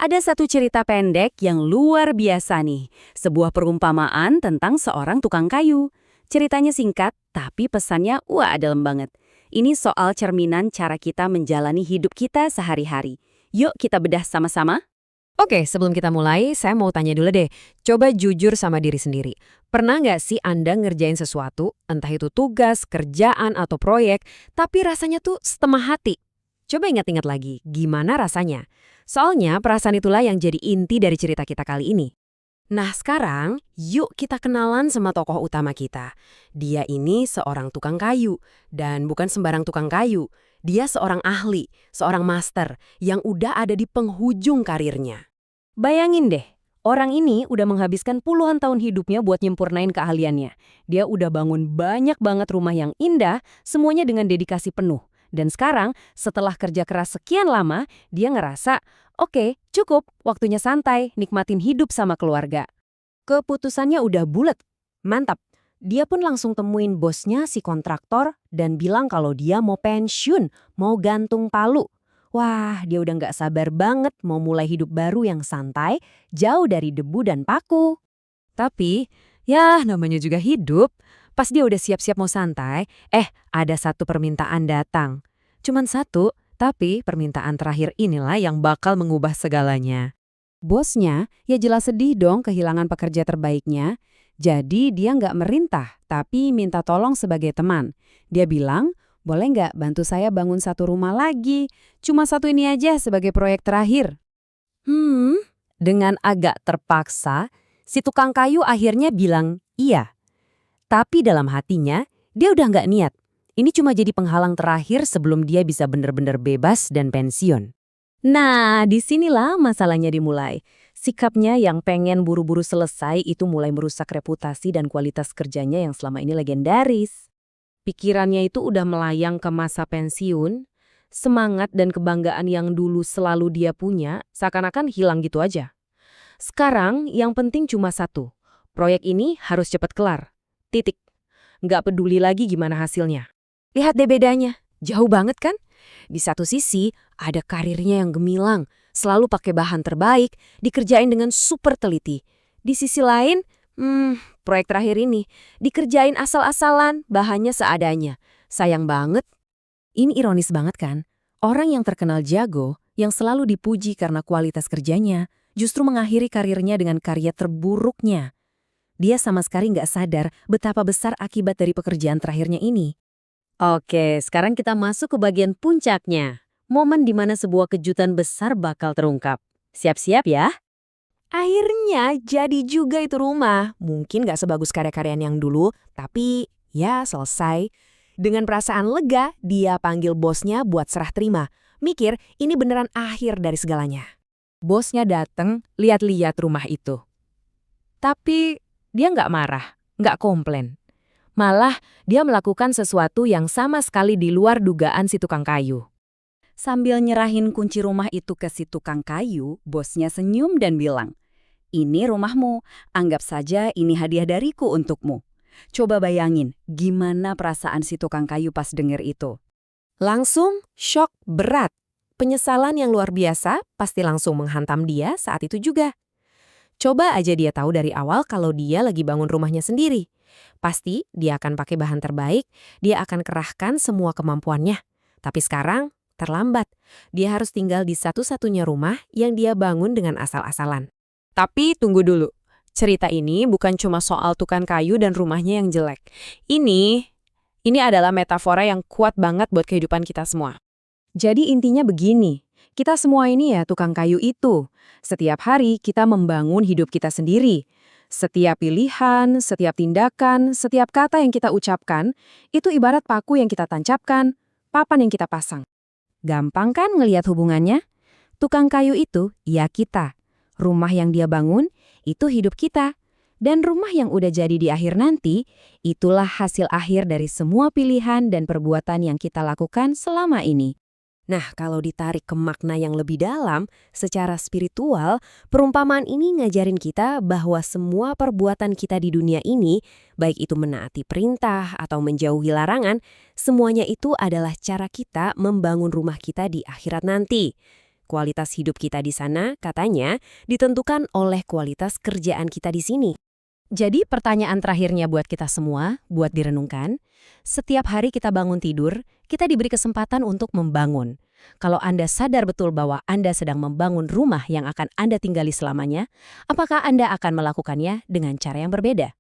Ada satu cerita pendek yang luar biasa nih. Sebuah perumpamaan tentang seorang tukang kayu. Ceritanya singkat, tapi pesannya wah dalam banget. Ini soal cerminan cara kita menjalani hidup kita sehari-hari. Yuk kita bedah sama-sama. Oke, sebelum kita mulai, saya mau tanya dulu deh. Coba jujur sama diri sendiri. Pernah nggak sih Anda ngerjain sesuatu, entah itu tugas, kerjaan, atau proyek, tapi rasanya tuh setengah hati? Coba ingat-ingat lagi, gimana rasanya? Soalnya perasaan itulah yang jadi inti dari cerita kita kali ini. Nah sekarang, yuk kita kenalan sama tokoh utama kita. Dia ini seorang tukang kayu, dan bukan sembarang tukang kayu. Dia seorang ahli, seorang master, yang udah ada di penghujung karirnya. Bayangin deh, orang ini udah menghabiskan puluhan tahun hidupnya buat nyempurnain keahliannya. Dia udah bangun banyak banget rumah yang indah, semuanya dengan dedikasi penuh. Dan sekarang, setelah kerja keras sekian lama, dia ngerasa, oke, cukup, waktunya santai, nikmatin hidup sama keluarga. Keputusannya udah bulet. Mantap. Dia pun langsung temuin bosnya si kontraktor dan bilang kalau dia mau pensiun, mau gantung palu. Wah, dia udah nggak sabar banget mau mulai hidup baru yang santai, jauh dari debu dan paku. Tapi, ya namanya juga hidup. Pas dia udah siap-siap mau santai, ada satu permintaan datang. Cuman satu, tapi permintaan terakhir inilah yang bakal mengubah segalanya. Bosnya, ya jelas sedih dong kehilangan pekerja terbaiknya. Jadi dia nggak merintah, tapi minta tolong sebagai teman. Dia bilang, boleh nggak bantu saya bangun satu rumah lagi? Cuma satu ini aja sebagai proyek terakhir. Dengan agak terpaksa, si tukang kayu akhirnya bilang iya. Tapi dalam hatinya, dia udah nggak niat. Ini cuma jadi penghalang terakhir sebelum dia bisa benar-benar bebas dan pensiun. Nah, disinilah masalahnya dimulai. Sikapnya yang pengen buru-buru selesai itu mulai merusak reputasi dan kualitas kerjanya yang selama ini legendaris. Pikirannya itu udah melayang ke masa pensiun, semangat dan kebanggaan yang dulu selalu dia punya seakan-akan hilang gitu aja. Sekarang yang penting cuma satu, proyek ini harus cepat kelar. Titik. Nggak peduli lagi gimana hasilnya. Lihat deh bedanya, jauh banget kan? Di satu sisi, ada karirnya yang gemilang, selalu pakai bahan terbaik, dikerjain dengan super teliti. Di sisi lain, proyek terakhir ini, dikerjain asal-asalan, bahannya seadanya. Sayang banget. Ini ironis banget kan? Orang yang terkenal jago, yang selalu dipuji karena kualitas kerjanya, justru mengakhiri karirnya dengan karya terburuknya. Dia sama sekali nggak sadar betapa besar akibat dari pekerjaan terakhirnya ini. Oke, sekarang kita masuk ke bagian puncaknya. Momen di mana sebuah kejutan besar bakal terungkap. Siap-siap ya? Akhirnya jadi juga itu rumah. Mungkin nggak sebagus karya-karyaan yang dulu, tapi ya selesai. Dengan perasaan lega, dia panggil bosnya buat serah terima. Mikir ini beneran akhir dari segalanya. Bosnya dateng, lihat-lihat rumah itu. Tapi dia nggak marah, nggak komplain. Malah, dia melakukan sesuatu yang sama sekali di luar dugaan si tukang kayu. Sambil nyerahin kunci rumah itu ke si tukang kayu, bosnya senyum dan bilang, "Ini rumahmu, anggap saja ini hadiah dariku untukmu." Coba bayangin, gimana perasaan si tukang kayu pas denger itu. Langsung shock berat. Penyesalan yang luar biasa pasti langsung menghantam dia saat itu juga. Coba aja dia tahu dari awal kalau dia lagi bangun rumahnya sendiri. Pasti dia akan pakai bahan terbaik, dia akan kerahkan semua kemampuannya. Tapi sekarang terlambat. Dia harus tinggal di satu-satunya rumah yang dia bangun dengan asal-asalan. Tapi tunggu dulu. Cerita ini bukan cuma soal tukang kayu dan rumahnya yang jelek. Ini adalah metafora yang kuat banget buat kehidupan kita semua. Jadi intinya begini, kita semua ini ya tukang kayu itu. Setiap hari kita membangun hidup kita sendiri. Setiap pilihan, setiap tindakan, setiap kata yang kita ucapkan, itu ibarat paku yang kita tancapkan, papan yang kita pasang. Gampang kan ngelihat hubungannya? Tukang kayu itu, ya kita. Rumah yang dia bangun, itu hidup kita. Dan rumah yang udah jadi di akhir nanti, itulah hasil akhir dari semua pilihan dan perbuatan yang kita lakukan selama ini. Nah, kalau ditarik ke makna yang lebih dalam, secara spiritual, perumpamaan ini ngajarin kita bahwa semua perbuatan kita di dunia ini, baik itu menaati perintah atau menjauhi larangan, semuanya itu adalah cara kita membangun rumah kita di akhirat nanti. Kualitas hidup kita di sana, katanya, ditentukan oleh kualitas kerjaan kita di sini. Jadi pertanyaan terakhirnya buat kita semua, buat direnungkan, setiap hari kita bangun tidur, kita diberi kesempatan untuk membangun. Kalau Anda sadar betul bahwa Anda sedang membangun rumah yang akan Anda tinggali selamanya, apakah Anda akan melakukannya dengan cara yang berbeda?